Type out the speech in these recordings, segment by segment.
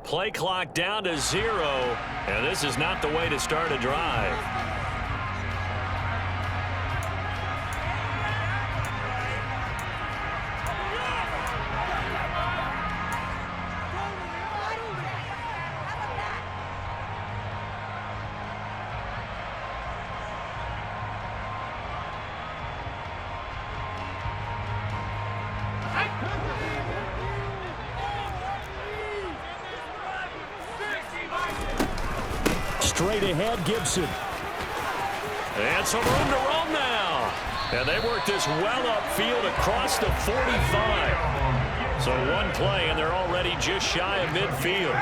Play clock down to 0, and this is not the way to start a drive. Straight ahead, Gibson. And some room to roam now. And they work this well upfield across the 45. So one play, and they're already just shy of midfield.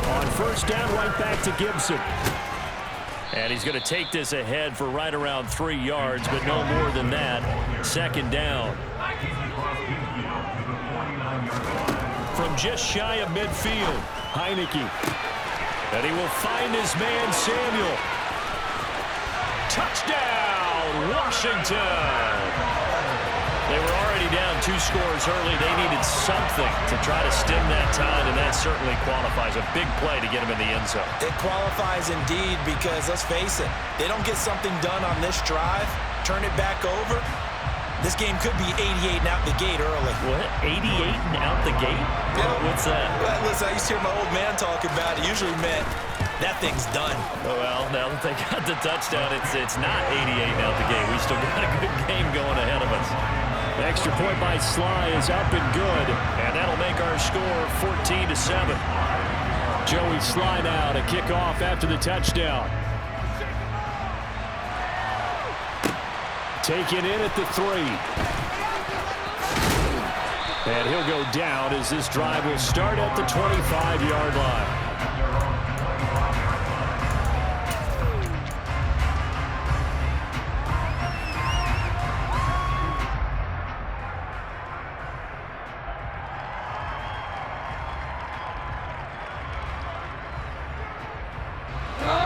On first down, right back to Gibson. And he's going to take this ahead for right around 3 yards, but no more than that. Second down. From just shy of midfield, Heineke. And he will find his man, Samuel. Touchdown, Washington. They were already down 2 scores early. They needed something to try to stem that tide, and that certainly qualifies. A big play to get him in the end zone. It qualifies indeed because, let's face it, they don't get something done on this drive, turn it back over. This game could be 88 and out the gate early. What? 88 and out the gate? Yeah. What's that? Well, listen, I used to hear my old man talk about it. Usually meant that thing's done. Well, now that they got the touchdown, it's not 88 and out the gate. We still got a good game going ahead of us. Extra point by Sly is up and good. And that'll make our score 14-7. Joey Sly now to kick off after the touchdown. Taken in at the 3. And he'll go down as this drive will start at the 25-yard line.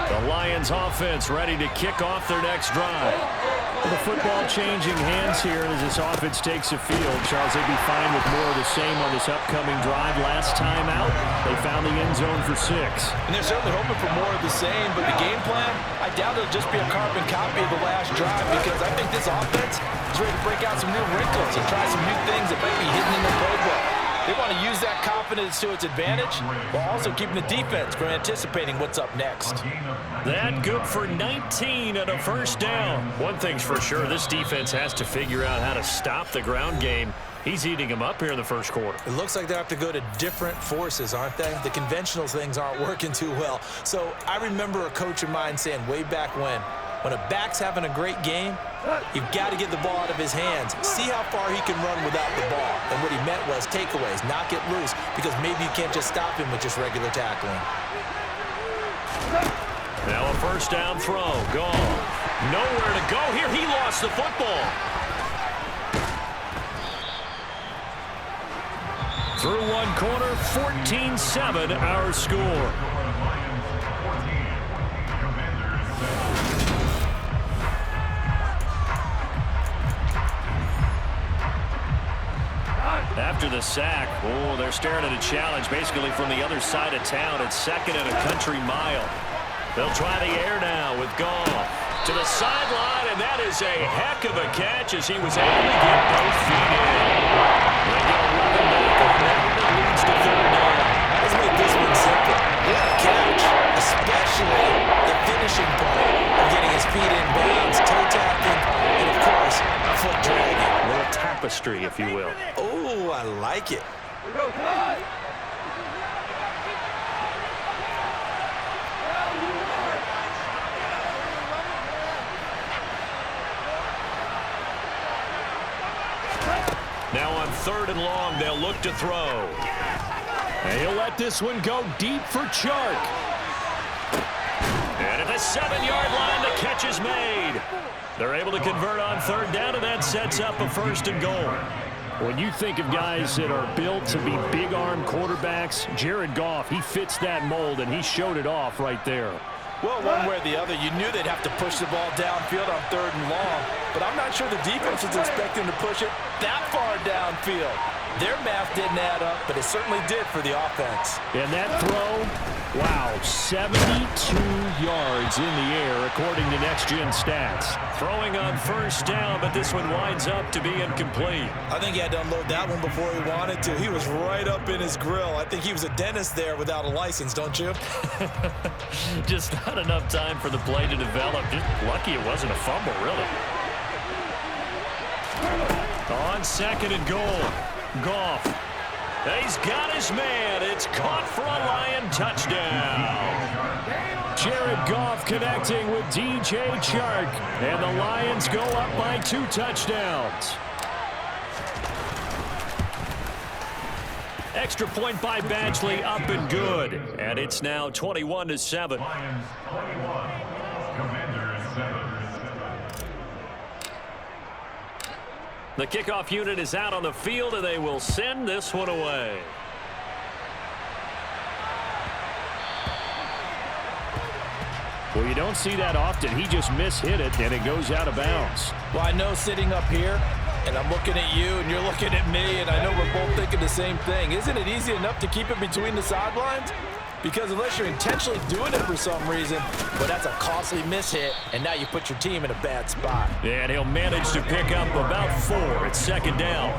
The Lions offense ready to kick off their next drive. The football changing hands here as this offense takes the field. Charles, they'd be fine with more of the same on this upcoming drive. Last time out, they found the end zone for 6. And they're certainly hoping for more of the same, but the game plan, I doubt it'll just be a carbon copy of the last drive because I think this offense is ready to break out some new wrinkles and try some new things that might be hidden in their playbook. They want to use that confidence to its advantage while also keeping the defense from anticipating what's up next. That good for 19 and a first down. One thing's for sure, this defense has to figure out how to stop the ground game. He's eating them up here in the first quarter. It looks like they have to go to different forces, aren't they? The conventional things aren't working too well. So I remember a coach of mine saying way back when a back's having a great game, you've got to get the ball out of his hands. See how far he can run without the ball. And what he meant was takeaways, knock it loose, because maybe you can't just stop him with just regular tackling. Now a first down throw. Gone. Nowhere to go here. He lost the football. Through one corner, 14-7 our score. After the sack, they're staring at a challenge basically from the other side of town. It's 2nd and a country mile. They'll try the air now with Goff to the sideline, and that is a heck of a catch as he was able to get both feet in. They get a running back on that that leads to 3rd down. Let's make this one simple. What a catch, especially the finishing part of getting his feet in bounds, toe tapping, and of course, foot dragging. A little tapestry, if you will. Oh, I like it. Now on 3rd and long, they'll look to throw. And he'll let this one go deep for Chark. And at the 7-yard line, the catch is made. They're able to convert on 3rd down, and that sets up a 1st and goal. When you think of guys that are built to be big-arm quarterbacks, Jared Goff, he fits that mold, and he showed it off right there. Well, one way or the other, you knew they'd have to push the ball downfield on 3rd and long, but I'm not sure the defense was expecting to push it that far downfield. Their math didn't add up, but it certainly did for the offense. And that throw, wow, 72 yards in the air, according to Next Gen Stats. Throwing on first down, but this one winds up to be incomplete. I think he had to unload that one before he wanted to. He was right up in his grill. I think he was a dentist there without a license, don't you? Just not enough time for the play to develop. Just lucky it wasn't a fumble, really. On second and goal. Goff. He's got his man. It's caught for a Lion touchdown. Jared Goff connecting with DJ Chark. And the Lions go up by 2 touchdowns. Extra point by Badgley, up and good. And it's now 21-7. Lions 21, Commanders 7. The kickoff unit is out on the field, and they will send this one away. Well, you don't see that often. He just mishit it, and it goes out of bounds. Well, I know sitting up here, and I'm looking at you, and you're looking at me, and I know we're both thinking the same thing. Isn't it easy enough to keep it between the sidelines? Because unless you're intentionally doing it for some reason, well, that's a costly mishit, and now you put your team in a bad spot. And he'll manage to pick up about 4. It's second down.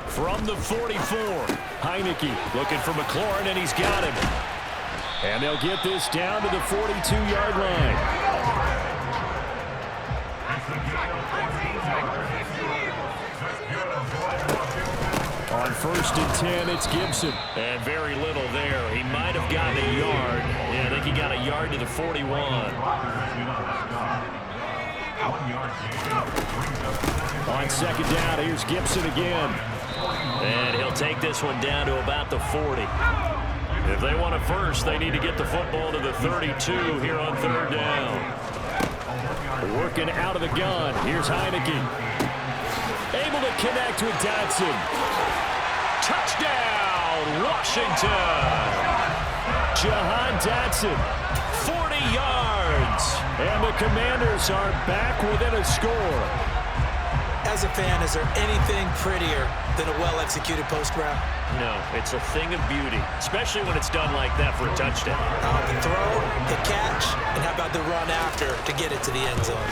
From the 44, Heineke looking for McLaurin, and he's got him. And they'll get this down to the 42-yard line. On first and 10, it's Gibson. and very little there. He might have gotten a yard. Yeah, I think he got a yard to the 41. On second down, here's Gibson again. And he'll take this one down to about the 40. If they want a first, they need to get the football to the 32 here on third down. Working out of the gun. Here's Heineke. Able to connect with Dotson. Touchdown, Washington! Jahan Dotson. 40 yards. And the Commanders are back within a score. As a fan, is there anything prettier than a well-executed post route? No, it's a thing of beauty, especially when it's done like that for a touchdown. The throw, the catch, and how about the run after to get it to the end zone?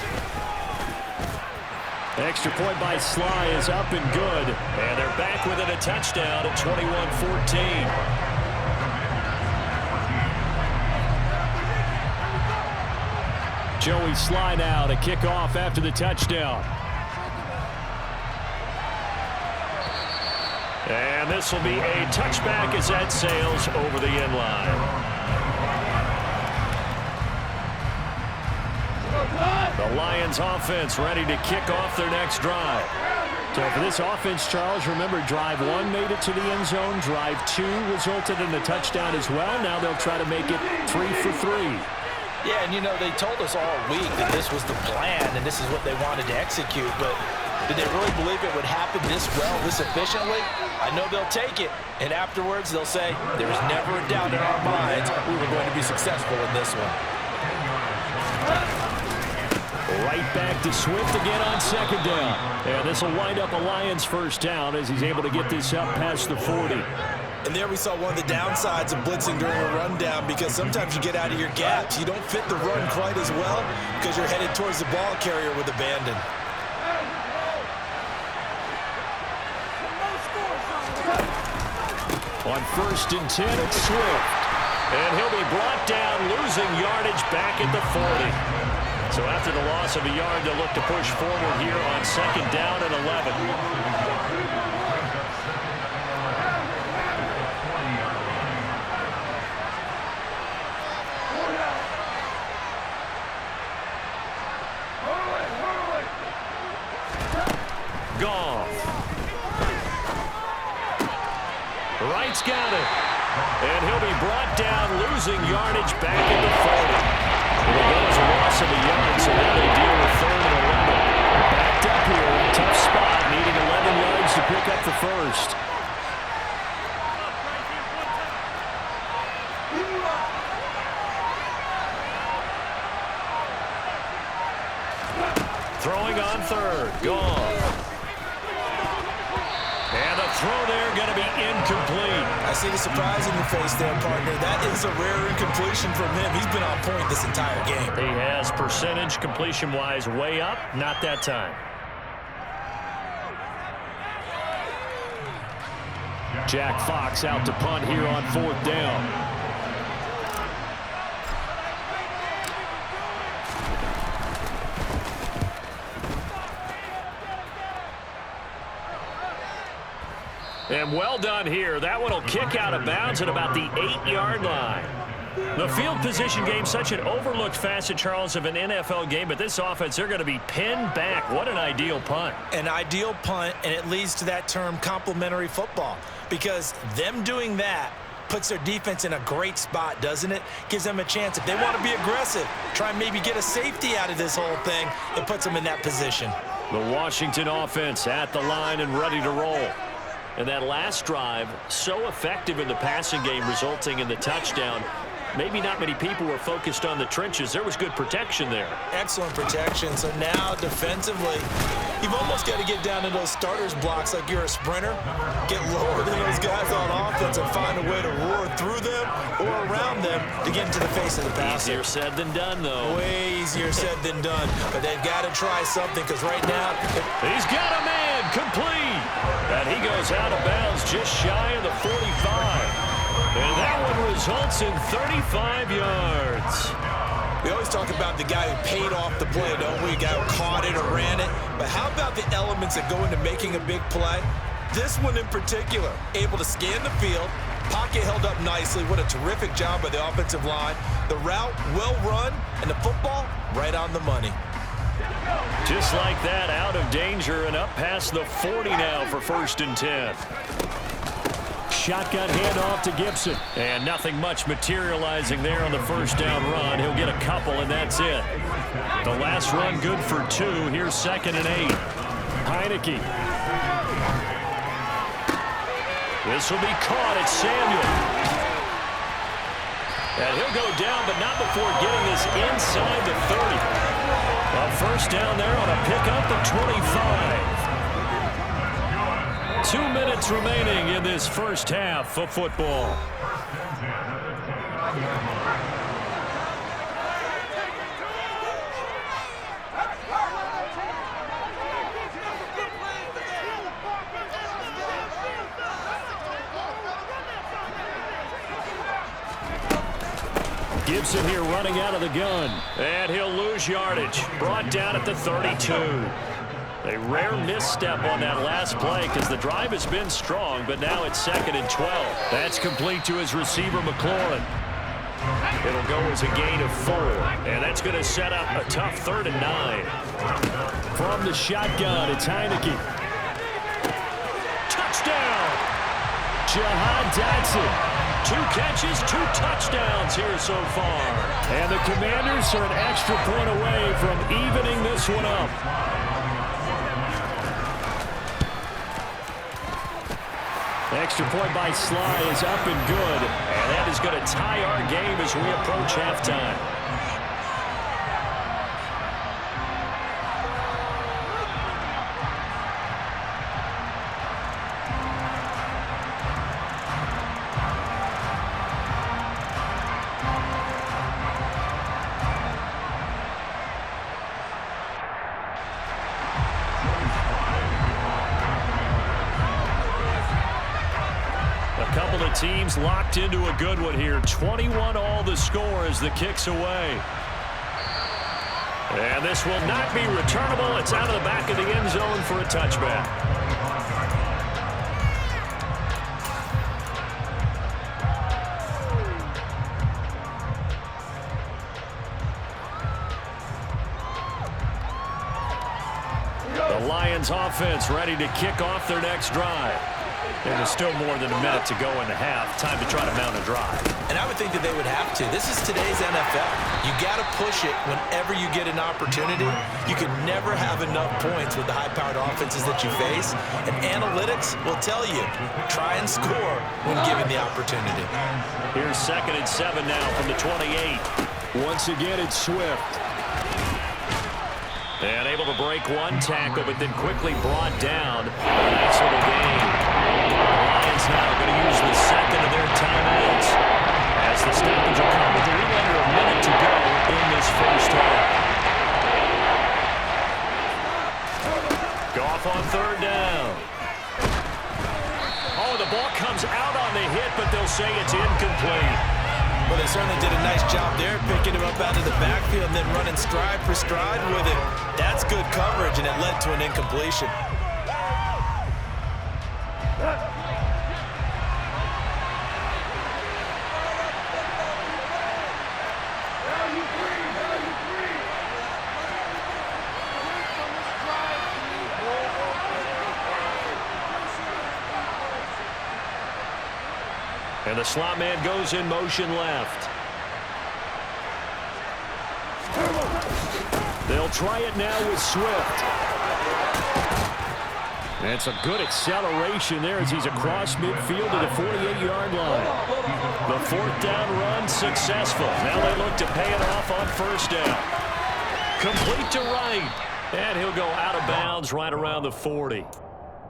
Extra point by Sly is up and good. And they're back within a touchdown at 21-14. Joey Sly now to kick off after the touchdown. And this will be a touchback as that sails over the end line. The Lions offense ready to kick off their next drive. So for this offense, Charles, remember drive 1 made it to the end zone. Drive 2 resulted in a touchdown as well. Now they'll try to make it 3 for 3. Yeah, and you know, they told us all week that this was the plan and this is what they wanted to execute, but did they really believe it would happen this well, this efficiently? I know they'll take it, and afterwards they'll say, there was never a doubt in our minds we were going to be successful in this one. Right back to Swift again on second down. And this will wind up a Lions first down as he's able to get this up past the 40. And there we saw one of the downsides of blitzing during a rundown, because sometimes you get out of your gaps. You don't fit the run quite as well because you're headed towards the ball carrier with abandon. On first and 10, it's Swift. And he'll be brought down, losing yardage back at the 40. So after the loss of a yard, they'll look to push forward here on second down and 11. Goff. Wright's got it. And he'll be brought down, losing yardage back at the 40. Well, that was a loss of a yard, so now they deal with third and 11. Backed up here, a tough spot, needing 11 yards to pick up the first. throwing on third. Gone. And the throw there going to be incomplete. I see the surprise in your face there, partner. That is a rare incompletion from him. He's been on point this entire game. He has percentage completion-wise way up. Not that time. Jack Fox out to punt here on 4th down. And well done here. That one will kick out of bounds at about the 8-yard line. The field position game, such an overlooked facet, Charles, of an NFL game, but this offense, they're going to be pinned back. What an ideal punt. An ideal punt, and it leads to that term complementary football, because them doing that puts their defense in a great spot, doesn't it? Gives them a chance. If they want to be aggressive, try and maybe get a safety out of this whole thing, it puts them in that position. The Washington offense at the line and ready to roll. And that last drive, so effective in the passing game, resulting in the touchdown. Maybe not many people were focused on the trenches. There was good protection there. Excellent protection. So now defensively, you've almost got to get down to those starters blocks like you're a sprinter. Get lower than those guys on offense and find a way to roar through them or around them to get into the face of the passer. Easier said than done, though. Way easier said than done. But they've got to try something, because right now, he's got a man complete. And he goes out of bounds just shy of the 45. And that one results in 35 yards. We always talk about the guy who paid off the play, don't we? The guy who caught it or ran it. But how about the elements that go into making a big play? This one in particular, able to scan the field, pocket held up nicely. What a terrific job by the offensive line. The route well run, and the football right on the money. Just like that, out of danger and up past the 40 now for 1st and 10. Shotgun handoff to Gibson. And nothing much materializing there on the 1st down run. He'll get a couple, and that's it. The last run good for 2. Here's 2nd and 8. Heineke. This will be caught. It's Samuel. And he'll go down, but not before getting this inside the 30. A 1st down there on a pickup of 25. 2 minutes remaining in this first half of football. Gibson here running out of the gun. And he'll lose yardage. Brought down at the 32. A rare misstep on that last play, because the drive has been strong, but now it's 2nd and 12. That's complete to his receiver, McLaurin. It'll go as a gain of 4, and that's going to set up a tough 3rd and 9. From the shotgun, it's Heineke. Touchdown! Jahan Dotson. 2 catches, 2 touchdowns here so far. And the Commanders are an extra point away from evening this one up. Extra point by Sly is up and good. And that is going to tie our game as we approach halftime. Teams locked into a good one here. 21 all the score as the kick's away. And this will not be returnable. It's out of the back of the end zone for a touchback. The Lions offense ready to kick off their next drive. And there's still more than a minute to go in the half. Time to try to mount a drive. And I would think that they would have to. This is today's NFL. You got to push it whenever you get an opportunity. You can never have enough points with the high-powered offenses that you face. And analytics will tell you, try and score when given the opportunity. Here's 2nd and 7 now from the 28. Once again, it's Swift. And able to break one tackle, but then quickly brought down. A nice little gain. The Lions now going to use the second of their timeouts as the stoppage will come with a little under a minute to go in this first half. Goff on third down. Oh, the ball comes out on the hit, but they'll say it's incomplete. Well, they certainly did a nice job there, picking him up out of the backfield and then running stride for stride with him. That's good coverage, and it led to an incompletion. And the slot man goes in motion left. They'll try it now with Swift. That's a good acceleration there as he's across midfield to the 48-yard line. The fourth down run successful. Now they look to pay it off on first down. Complete to right. And he'll go out of bounds right around the 40.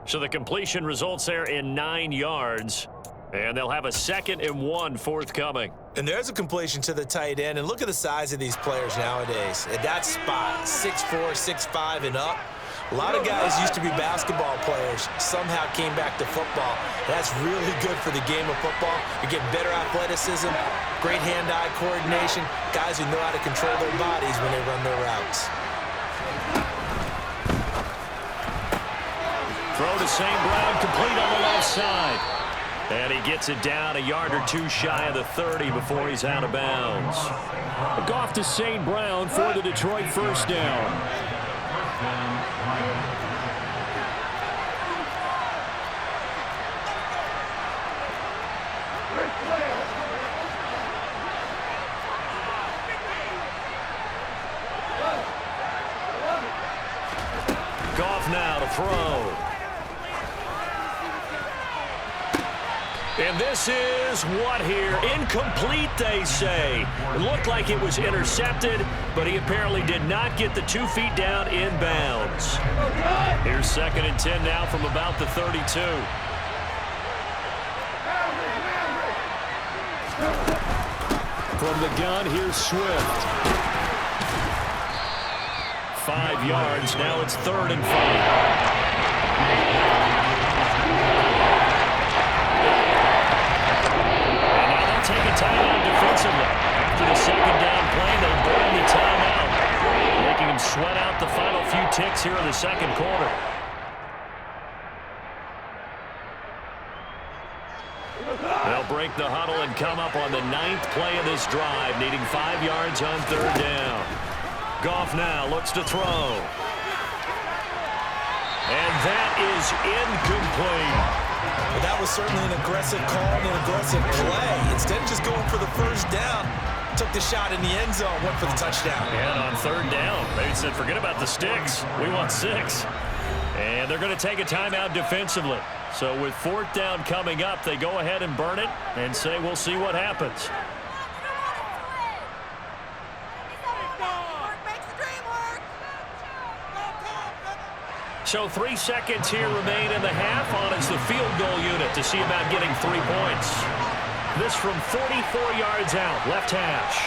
So the completion results there in 9 yards. And they'll have a 2nd and 1 forthcoming. And there's a completion to the tight end. And look at the size of these players nowadays. At that spot, 6'4", 6'5", and up. A lot of guys used to be basketball players, somehow came back to football. That's really good for the game of football. You get better athleticism, great hand-eye coordination, guys who know how to control their bodies when they run their routes. Throw to St. Brown, complete on the left side. And he gets it down a yard or two shy of the 30 before he's out of bounds. Goff to St. Brown for the Detroit first down. Goff now to throw. And this is what here? Incomplete, they say. It looked like it was intercepted, but he apparently did not get the 2 feet down in bounds. Here's 2nd and 10 now from about the 32. From the gun, here's Swift. 5 yards. Now it's 3rd and 5. Take a timeout defensively. After the 2nd down play, they burn the timeout, making him sweat out the final few ticks here in the 2nd quarter. They'll break the huddle and come up on the 9th play of this drive, needing 5 yards on 3rd down. Goff now looks to throw. And that is incomplete. But that was certainly an aggressive call and an aggressive play. Instead of just going for the first down, took the shot in the end zone, went for the touchdown. And on 3rd down, they said, forget about the sticks. We want 6. And they're going to take a timeout defensively. So with 4th down coming up, they go ahead and burn it and say, we'll see what happens. So 3 seconds here remain in the half on as the field goal unit to see about getting 3 points. This from 44 yards out, left hash.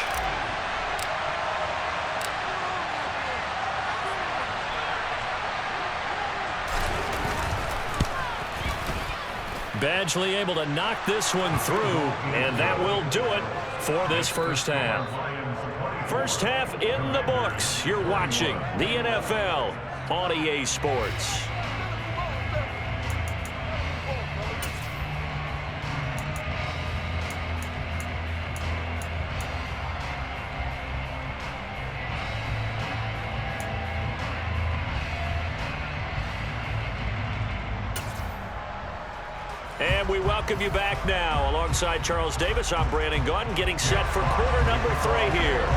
Badgley able to knock this one through, and that will do it for this first half. First half in the books. You're watching the NFL on EA Sports. And we welcome you back now. Alongside Charles Davis, I'm Brandon Gaudin, getting set for quarter number 3 here.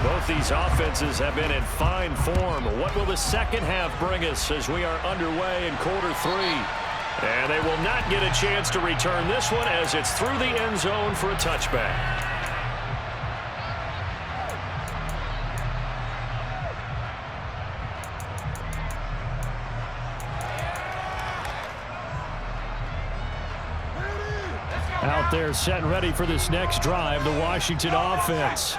Both these offenses have been in fine form. What will the second half bring us as we are underway in quarter 3? And they will not get a chance to return this one as it's through the end zone for a touchback. Out there set and ready for this next drive, the Washington offense.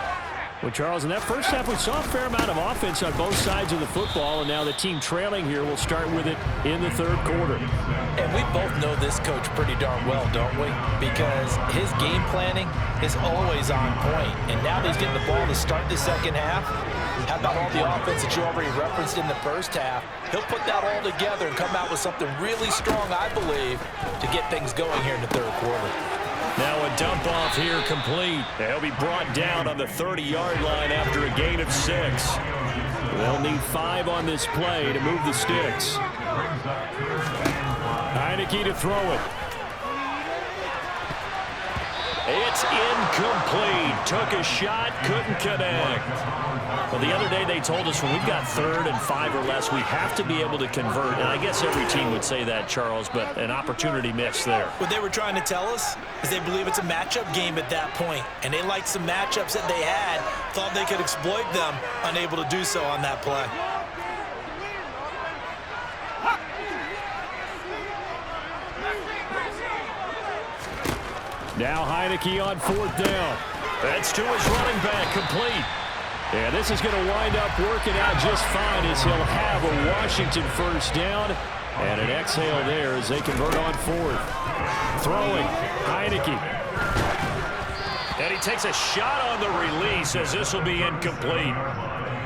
Well, Charles, in that first half, we saw a fair amount of offense on both sides of the football, and now the team trailing here will start with it in the third quarter. And we both know this coach pretty darn well, don't we? Because his game planning is always on point. And now that he's getting the ball to start the second half, how about all the offense that you already referenced in the first half? He'll put that all together and come out with something really strong, I believe, to get things going here in the third quarter. Now a dump off here complete. He'll be brought down on the 30-yard line after a gain of 6. They'll need 5 on this play to move the sticks. Heineke to throw it. It's incomplete. Took a shot, couldn't connect. Well, the other day they told us when we've got 3rd and 5 or less, we have to be able to convert. And I guess every team would say that, Charles, but an opportunity missed there. What they were trying to tell us is they believe it's a matchup game at that point, and they liked some matchups that they had, thought they could exploit them, unable to do so on that play. Now Heineke on 4th down. That's to his running back, complete. Yeah, this is going to wind up working out just fine as he'll have a Washington first down. And an exhale there as they convert on 4th. Throwing, Heineke. And he takes a shot on the release as this will be incomplete.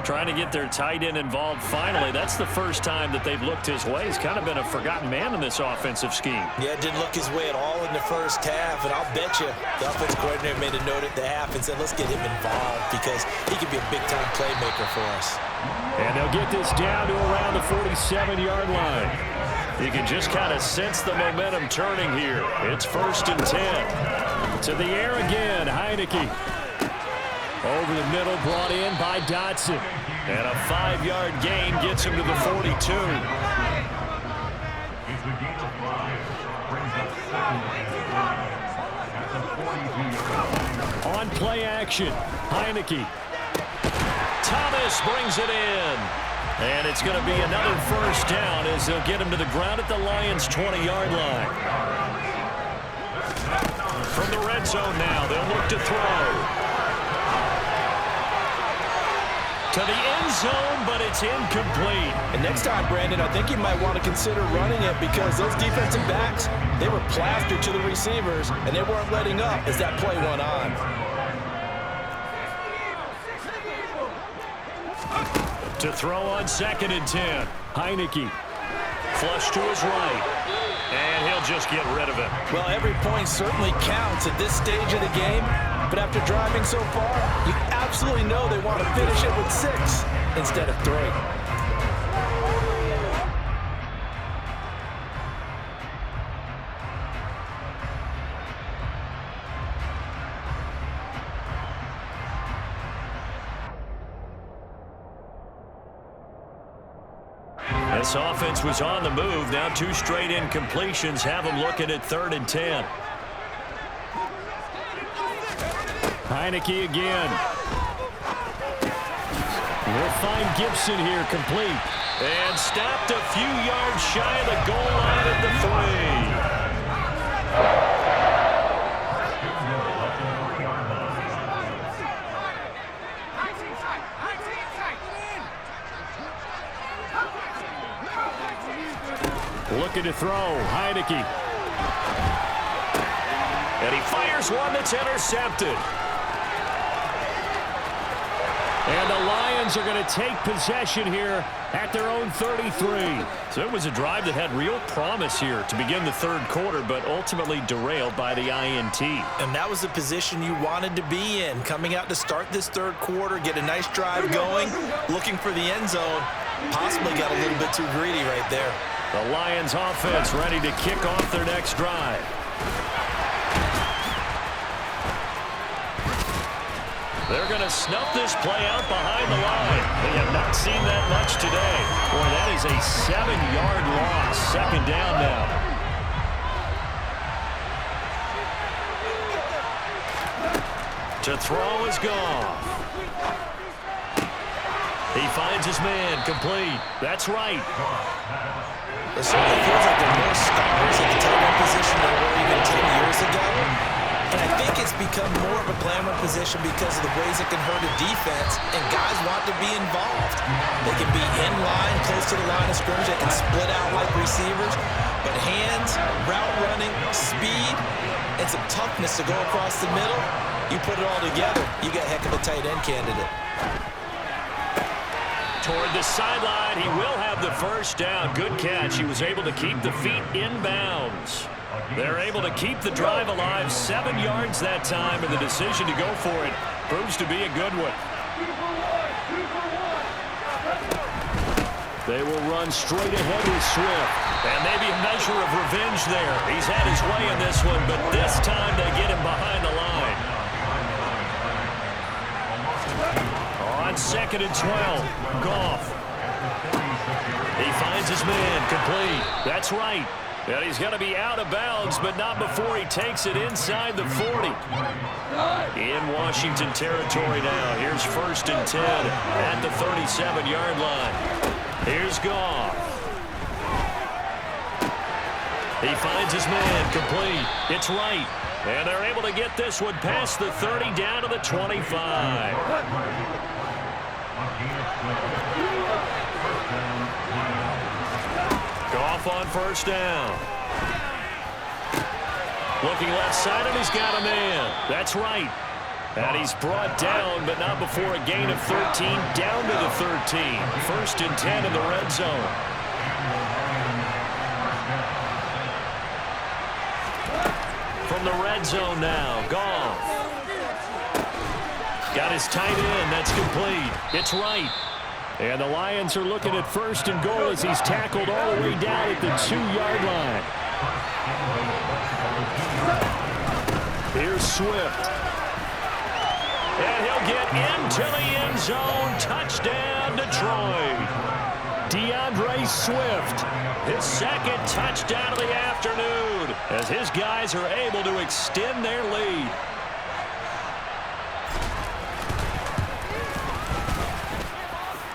Trying to get their tight end involved finally. That's the first time that they've looked his way. He's kind of been a forgotten man in this offensive scheme. Yeah, didn't look his way at all in the first half, and I'll bet you the offensive coordinator made a note at the half and said, let's get him involved because he could be a big-time playmaker for us. And they'll get this down to around the 47-yard line. You can just kind of sense the momentum turning here. It's 1st and 10. To the air again, Heineke. Over the middle, brought in by Dotson. And a 5-yard gain gets him to the 42. It's a gain of 5. Brings up 2nd and 5 at the 42-yard line. On play action, Heineke. Thomas brings it in. And it's going to be another first down as they'll get him to the ground at the Lions' 20-yard line. From the red zone now, they'll look to throw. To the end zone, but it's incomplete. And next time, Brandon, I think you might want to consider running it because those defensive backs, they were plastered to the receivers, and they weren't letting up as that play went on. To throw on 2nd and 10. Heineke. Flush to his right. And he'll just get rid of it. Well, every point certainly counts at this stage of the game. But after driving so far, you absolutely know they want to finish it with 6 instead of 3. This offense was on the move. Now 2 straight incompletions have them looking at 3rd and 10. Heineke again. We'll find Gibson here, complete. And stopped a few yards shy of the goal line at the 3. Looking to throw, Heineke. And he fires one that's intercepted. And the Lions are going to take possession here at their own 33. So it was a drive that had real promise here to begin the third quarter, but ultimately derailed by the INT. And that was the position you wanted to be in, coming out to start this third quarter, get a nice drive going, looking for the end zone. Possibly got a little bit too greedy right there. The Lions offense ready to kick off their next drive. They're going to snuff this play out behind the line. We have not seen that much today. Boy, that is a 7-yard loss. 2nd down now. To throw is Goff. He finds his man, complete. That's right. It certainly feels like there are more stars at the tight end position than there were even 10 years ago. And I think it's become more of a glamour position because of the ways it can hurt a defense, and guys want to be involved. They can be in line, close to the line of scrimmage. They can split out like receivers. But hands, route running, speed, and some toughness to go across the middle, you put it all together, you got a heck of a tight end candidate. Toward the sideline, he will have the first down. Good catch. He was able to keep the feet in bounds. They're able to keep the drive alive, 7 yards that time, and the decision to go for it proves to be a good one. They will run straight ahead with Swift. And maybe a measure of revenge there. He's had his way in this one, but this time they get him behind the line. On 2nd and 12, Goff. He finds his man, complete. That's right. And he's going to be out of bounds, but not before he takes it inside the 40. In Washington territory now. Here's 1st and 10 at the 37-yard line. Here's Goff. He finds his man, complete. It's right. And they're able to get this one past the 30 down to the 25. Goff on 1st down. Looking left side, and he's got a man. That's right. And he's brought down, but not before a gain of 13, down to the 13. 1st and 10 in the red zone. From the red zone now, Goff. Got his tight end, that's complete. It's right. And the Lions are looking at 1st and goal as he's tackled all the way down at the 2-yard line. Here's Swift. And he'll get into the end zone. Touchdown, Detroit. DeAndre Swift, his 2nd touchdown of the afternoon, as his guys are able to extend their lead.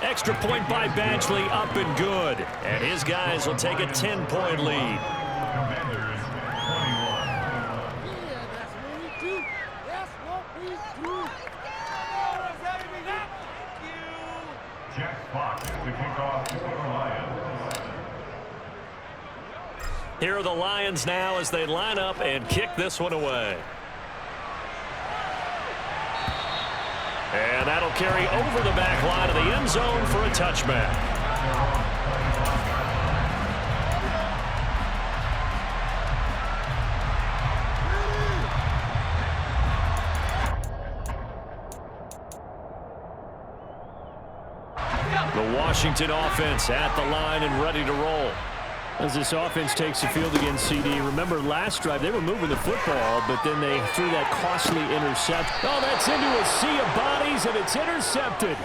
Extra point by Badgley, up and good. And his guys will take a 10-point lead. Commanders 21. Jack Fox to kick off for the Lions. Here are the Lions now as they line up and kick this one away. And that'll carry over the back line of the end zone for a touchback. The Washington offense at the line and ready to roll. As this offense takes the field against CD, remember last drive they were moving the football, but then they threw that costly intercept. Oh, that's into a sea of bodies, and it's intercepted.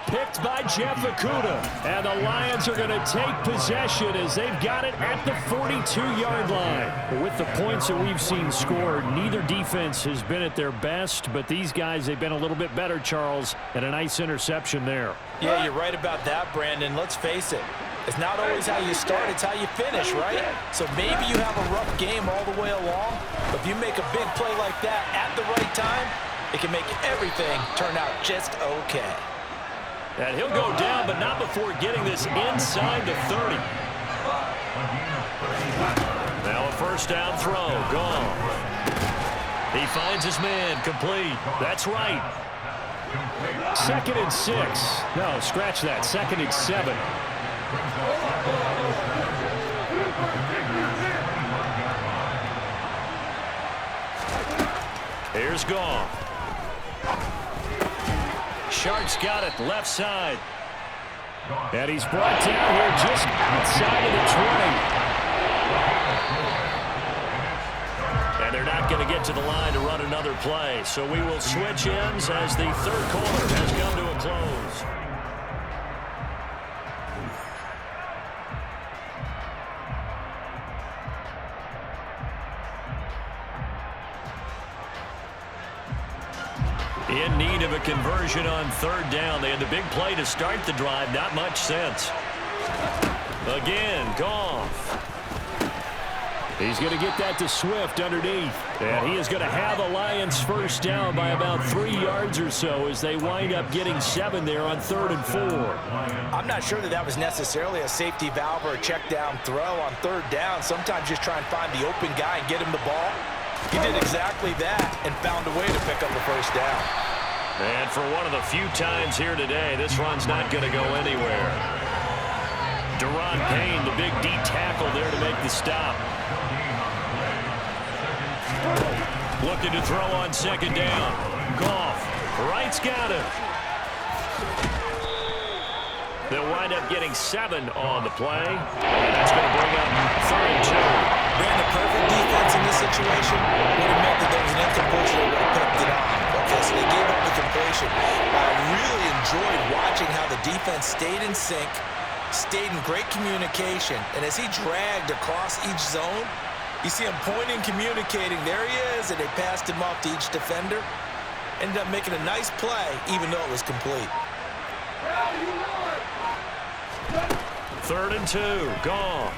Picked by Jeff Okudah. And the Lions are going to take possession as they've got it at the 42-yard line. With the points that we've seen scored, neither defense has been at their best, but these guys, they've been a little bit better, Charles, and a nice interception there. Yeah, you're right about that, Brandon. Let's face it. It's not always how you start, it's how you finish, right? So maybe you have a rough game all the way along, but if you make a big play like that at the right time, it can make everything turn out just okay. And he'll go down, but not before getting this inside the 30. Now a 1st down throw, gone. He finds his man, complete. That's right. 2nd and 6. No, scratch that. 2nd and 7. Here's Goff. Shark's got it left side. And he's brought down here just outside of the 20. And they're not going to get to the line to run another play. So we will switch ends as the 3rd quarter has come to a close. In need of of a conversion on third down. They had the big play to start the drive. Not much sense. Again, Goff. He's going to get that to Swift underneath. And he is going to have the Lions first down by about 3 yards or so as they wind up getting 7 there on 3rd and 4. I'm not sure that was necessarily a safety valve or a check down throw on third down. Sometimes just try and find the open guy and get him the ball. He did exactly that and found a way to pick up the first down. And for one of the few times here today, this run's not going to go anywhere. Deron Payne, the big D tackle there to make the stop. Looking to throw on second down. Goff. Wright's got him. They'll wind up getting 7 on the play. And that's going to bring up 3rd and 2. Ran the perfect defense in this situation. Would have meant that there was an incompletion that would have picked it off. Okay, so they gave up the completion. I really enjoyed watching how the defense stayed in sync, stayed in great communication, and as he dragged across each zone, you see him pointing, communicating. There he is, and they passed him off to each defender. Ended up making a nice play, even though it was complete. 3rd and 2. Goff.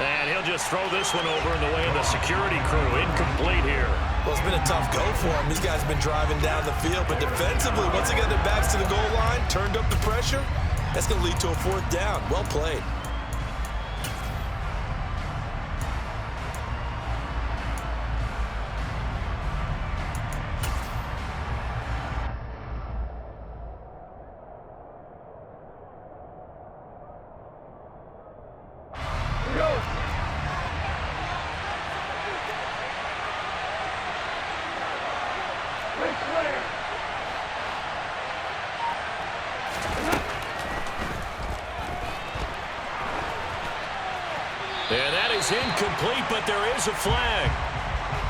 And he'll just throw this one over in the way of the security crew. Incomplete here. Well, it's been a tough go for him. These guys have been driving down the field, but defensively, once they got their backs to the goal line, turned up the pressure, that's going to lead to a 4th down. Well played. And that is incomplete, but there is a flag.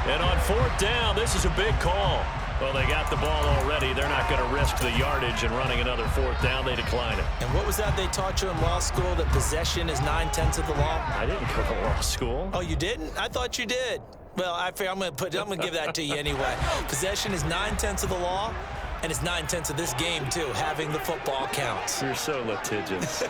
And on 4th down, this is a big call. Well, they got the ball already. They're not going to risk the yardage and running another 4th down. They decline it. And what was that they taught you in law school, that possession is 9/10 of the law? I didn't go to law school. Oh, you didn't? I thought you did. Well, I'm going to give that to you anyway. Possession is 9/10 of the law, and it's 9/10 of this game, too. Having the football counts. You're so litigious.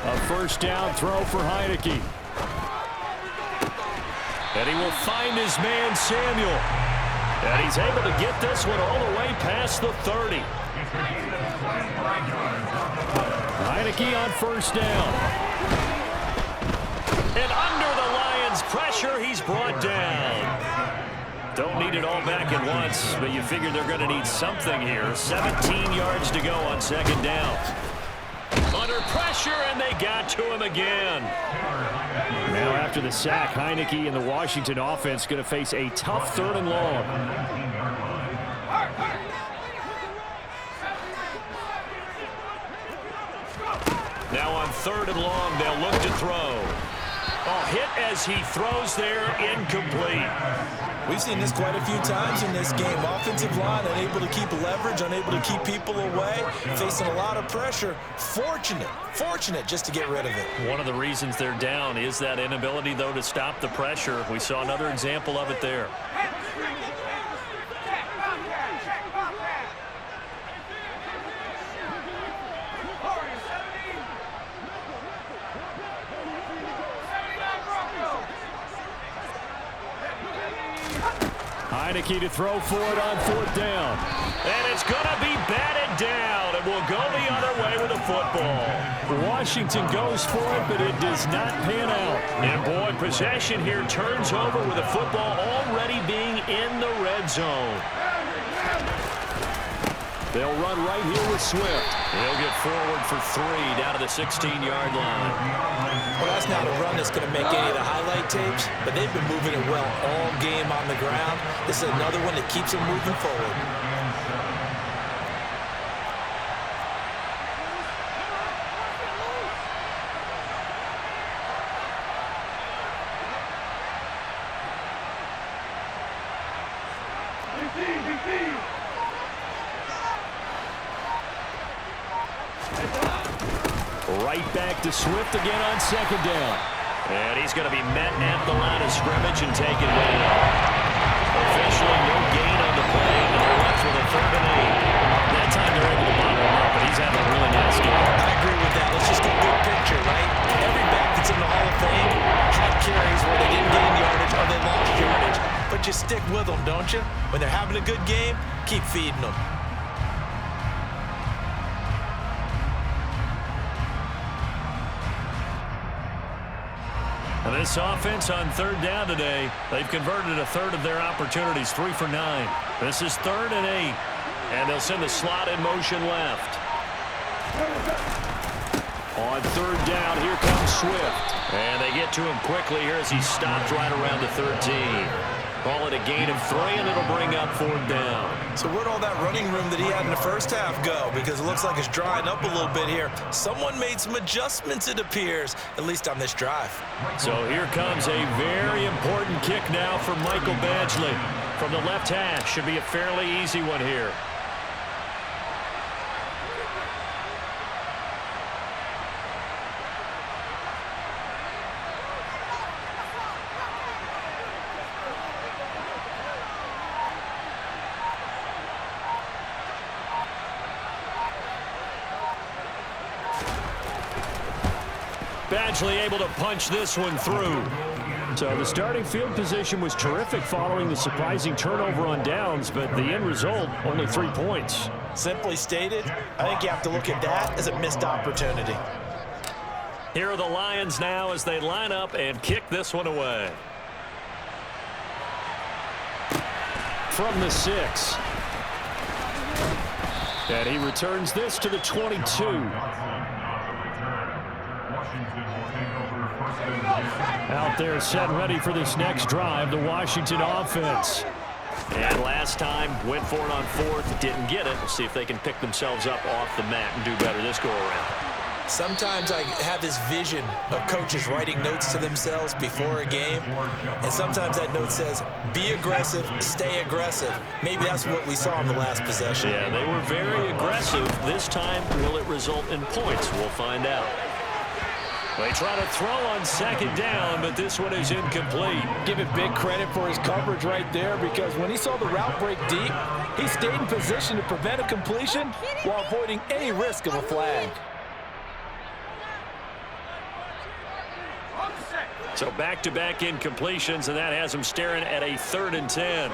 A first down throw for Heineke. And he will find his man, Samuel. And he's able to get this one all the way past the 30. Heineke on first down. And under the Lions' pressure, he's brought down. Don't need it all back at once, but you figure they're going to need something here. 17 yards to go on second down. Under pressure, and they got to him again. Now after the sack, Heineke and the Washington offense going to face a tough 3rd and long. Now on 3rd and long, they'll look to throw. Oh, hit as he throws there, incomplete. We've seen this quite a few times in this game. Offensive line unable to keep leverage, unable to keep people away, facing a lot of pressure. Fortunate just to get rid of it. One of the reasons they're down is that inability, though, to stop the pressure. We saw another example of it there. Heineke to throw for it on 4th down. And it's going to be batted down. It will go the other way with the football. Washington goes for it, but it does not pan out. And, boy, possession here turns over with the football already being in the red zone. They'll run right here with Swift. He'll get forward for 3 down to the 16-yard line. Well, that's not a run that's going to make any of the highlight tapes, but they've been moving it well all game on the ground. This is another one that keeps them moving forward. Right back to Swift again on second down. And he's going to be met at the line of scrimmage and taken down. Officially no gain on the play, and they're left with a 3rd and 8. That time they're able to bottle him up, but he's having a really nice game. I agree with that. Let's just get a big picture, right? Every back that's in the Hall of Fame had carries where they didn't gain yardage or they lost yardage. But you stick with them, don't you? When they're having a good game, keep feeding them. And this offense on 3rd down today, they've converted a 1/3 of their opportunities, 3 for 9. This is 3rd and 8. And they'll send the slot in motion left. On 3rd down, here comes Swift. And they get to him quickly here as he stopped right around the 13. Call it a gain of 3, and it'll bring up 4th down. So where'd all that running room that he had in the first half go? Because it looks like it's drying up a little bit here. Someone made some adjustments, it appears, at least on this drive. So here comes a very important kick now for Michael Badgley. From the left hash, should be a fairly easy one here. Badgley able to punch this one through. So the starting field position was terrific following the surprising turnover on downs, but the end result, only 3 points. Simply stated, I think you have to look at that as a missed opportunity. Here are the Lions now as they line up and kick this one away. From the 6. And he returns this to the 22. Out there set ready for this next drive, the Washington offense. And last time, went for it on 4th, didn't get it. We'll see if they can pick themselves up off the mat and do better this go-around. Sometimes I have this vision of coaches writing notes to themselves before a game, and sometimes that note says, be aggressive, stay aggressive. Maybe that's what we saw in the last possession. Yeah, they were very aggressive. This time, will it result in points? We'll find out. They try to throw on 2nd down, but this one is incomplete. Give it big credit for his coverage right there, because when he saw the route break deep, he stayed in position to prevent a completion while avoiding any risk of a flag. So back-to-back incompletions, and that has him staring at a 3rd and 10.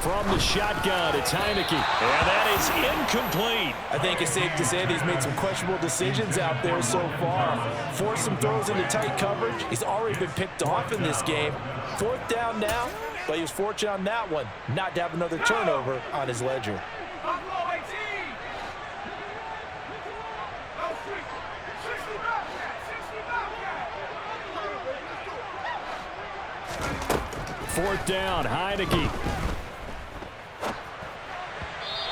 From the shotgun, it's Heineke. And that is incomplete. I think it's safe to say that he's made some questionable decisions out there so far. Forced some throws into tight coverage. He's already been picked off in this game. 4th down now, but he was fortunate on that one not to have another turnover on his ledger. Fourth down, Heineke.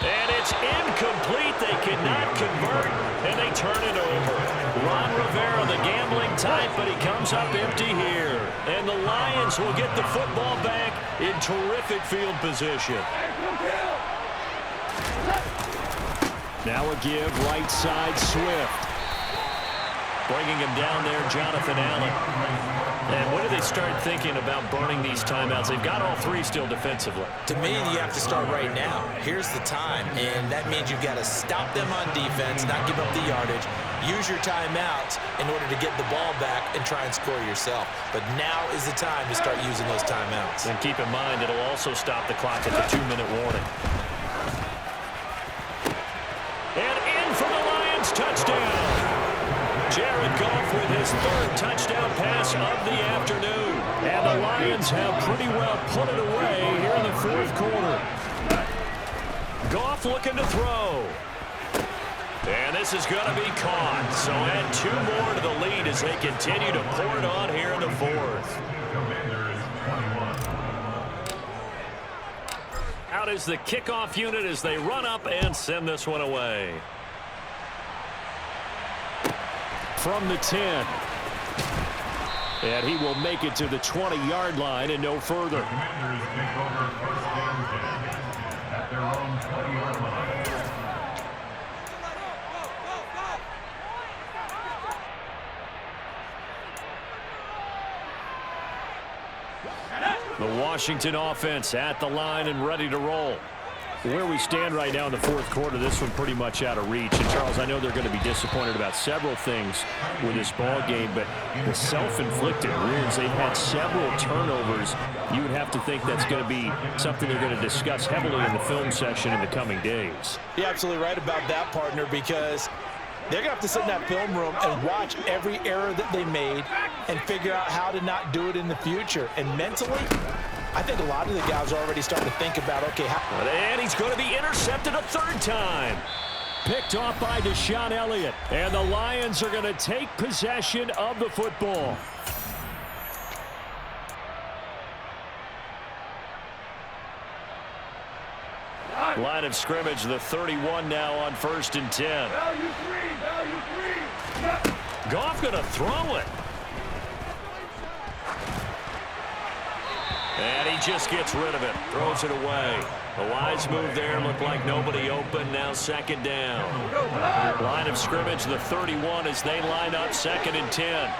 And it's incomplete. They cannot convert, and they turn it over. Ron Rivera, the gambling type, but he comes up empty here. And the Lions will get the football back in terrific field position. Now a give, right side, Swift. Bringing him down there, Jonathan Allen. And when do they start thinking about burning these timeouts? They've got all 3 still defensively. To me, you have to start right now. Here's the time, and that means you've got to stop them on defense, not give up the yardage, use your timeouts in order to get the ball back and try and score yourself. But now is the time to start using those timeouts. And keep in mind, it'll also stop the clock at the 2-minute warning. And in for the Lions, touchdown. Jared Goff with his 3rd touchdown pass of the afternoon. And the Lions have pretty well put it away here in the 4th quarter. Goff looking to throw. And this is going to be caught. So add 2 more to the lead as they continue to pour it on here in the 4th. Out is the kickoff unit as they run up and send this one away. From the 10. And he will make it to the 20-yard line and no further. The Washington offense at the line and ready to roll. Where we stand right now in the fourth quarter, this one pretty much out of reach. And, Charles, I know they're going to be disappointed about several things with this ball game, but the self-inflicted wounds, they've had several turnovers. You would have to think that's going to be something they're going to discuss heavily in the film session in the coming days. You're absolutely right about that, partner, because they're going to have to sit in that film room and watch every error that they made and figure out how to not do it in the future. And mentally, I think a lot of the guys are already starting to think about, okay, and he's going to be intercepted a third time. Picked off by Deshaun Elliott. And the Lions are going to take possession of the football. Line of scrimmage, the 31 now on 1st and 10. Goff going to throw it. And he just gets rid of it, throws it away. The wise move there, looked like nobody open, now 2nd down. Line of scrimmage, the 31 as they line up 2nd and 10.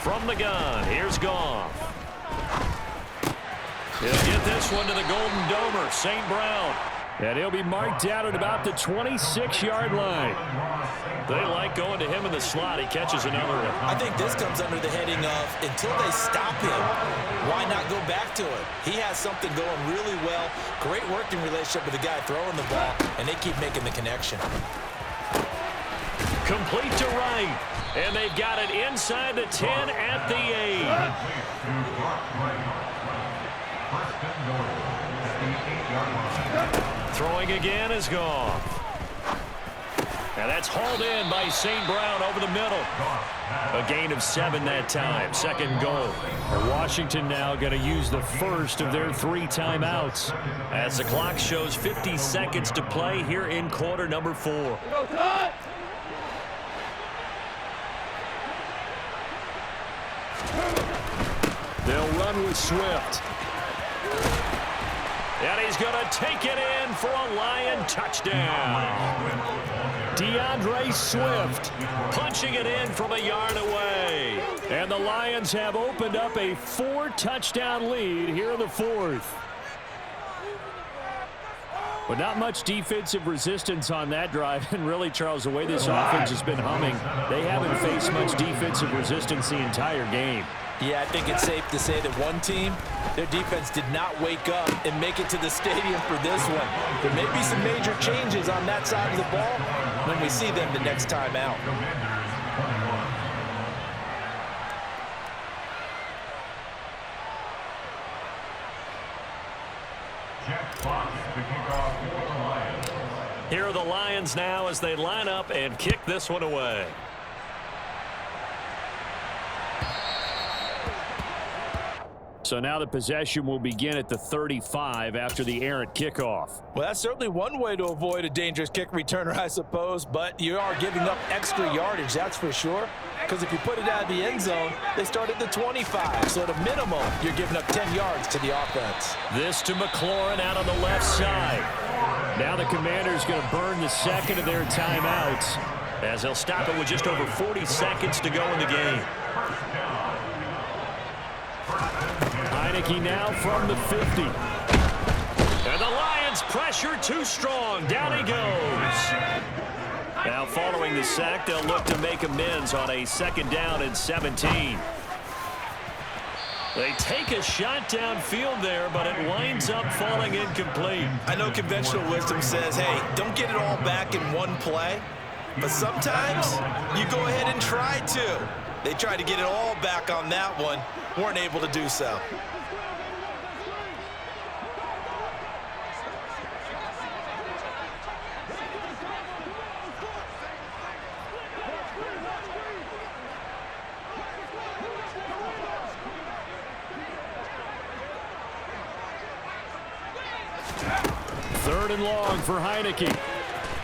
From the gun, here's Goff. He'll get this one to the Golden Domer, St. Brown. And he'll be marked down at about the 26-yard line. They like going to him in the slot. He catches another one. I think this comes under the heading of, until they stop him, why not go back to it? He has something going really well. Great working relationship with the guy throwing the ball, and they keep making the connection. Complete to right. And they've got it inside the 10 at the 8. Throwing again is Goff. And that's hauled in by St. Brown over the middle. A gain of 7 that time. 2nd goal. Washington now going to use the first of their 3 timeouts. As the clock shows 50 seconds to play here in quarter number 4. They'll run with Swift. And he's going to take it in for a Lion touchdown. DeAndre Swift punching it in from a yard away. And the Lions have opened up a 4-touchdown lead here in the 4th. But not much defensive resistance on that drive. And really, Charles, the way this offense has been humming, they haven't faced much defensive resistance the entire game. Yeah, I think it's safe to say that one team, their defense did not wake up and make it to the stadium for this one. There may be some major changes on that side of the ball when we see them the next time out. Here are the Lions now as they line up and kick this one away. So now the possession will begin at the 35 after the errant kickoff. Well, that's certainly one way to avoid a dangerous kick returner, I suppose, but you are giving up extra yardage, that's for sure. Because if you put it out of the end zone, they start at the 25. So at a minimum, you're giving up 10 yards to the offense. This to McLaurin out on the left side. Now the Commanders going to burn the 2nd of their timeouts as they'll stop it with just over 40 seconds to go in the game. Heineke now from the 50. And the Lions pressure too strong. Down he goes. Now following the sack, they'll look to make amends on a 2nd down and 17. They take a shot downfield there, but it winds up falling incomplete. I know conventional wisdom says, hey, don't get it all back in one play. But sometimes you go ahead and try to. They tried to get it all back on that one. Weren't able to do so. Third and long for Heineke.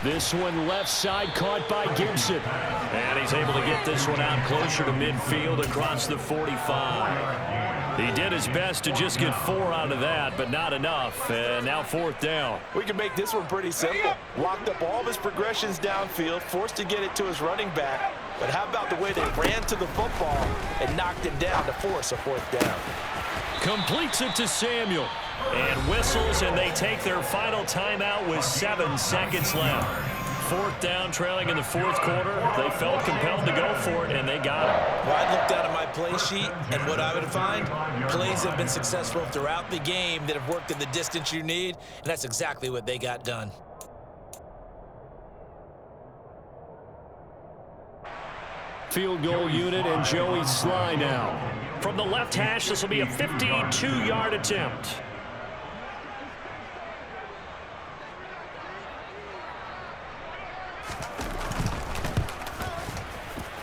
This one left side caught by Gibson. And he's able to get this one out closer to midfield across the 45. He did his best to just get 4 out of that, but not enough. And now 4th down. We can make this one pretty simple. Locked up all of his progressions downfield, forced to get it to his running back. But how about the way they ran to the football and knocked it down to force a 4th down? Completes it to Samuel. And whistles, and they take their final timeout with 7 seconds left. 4th down, trailing in the 4th quarter. They felt compelled to go for it, and they got it. Well, I'd look down at my play sheet, and what I would find, plays have been successful throughout the game that have worked in the distance you need, and that's exactly what they got done. Field goal unit and Joey Sly now. From the left hash, this will be a 52-yard attempt.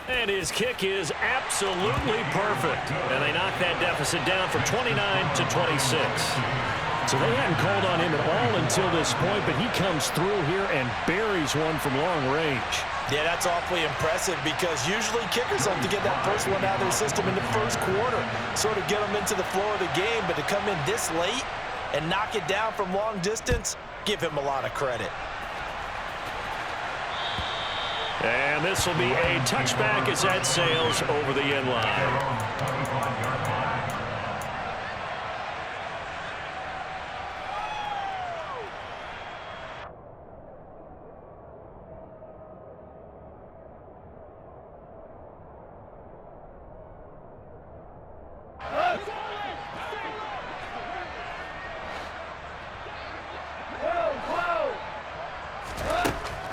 And his kick is absolutely perfect. And they knock that deficit down from 29 to 26. So they hadn't called on him at all until this point, but he comes through here and buries one from long range. Yeah, that's awfully impressive because usually kickers like to get that first one out of their system in the first quarter, sort of get them into the flow of the game, but to come in this late and knock it down from long distance, give him a lot of credit. And this will be a touchback as that sails over the end line.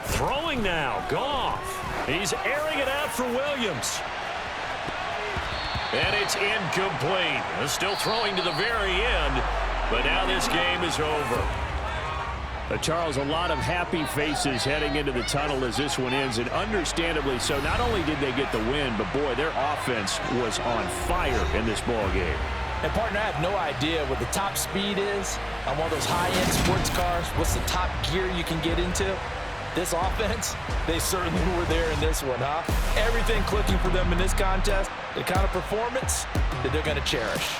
Throwing now, Goff. He's airing it out for Williams. And it's incomplete. Still throwing to the very end, but now this game is over. Charles, a lot of happy faces heading into the tunnel as this one ends, and understandably so. Not only did they get the win, but boy, their offense was on fire in this ball game. And, partner, I have no idea what the top speed is on one of those high-end sports cars. What's the top gear you can get into? This offense, they certainly were there in this one, huh? Everything clicking for them in this contest, the kind of performance that they're going to cherish.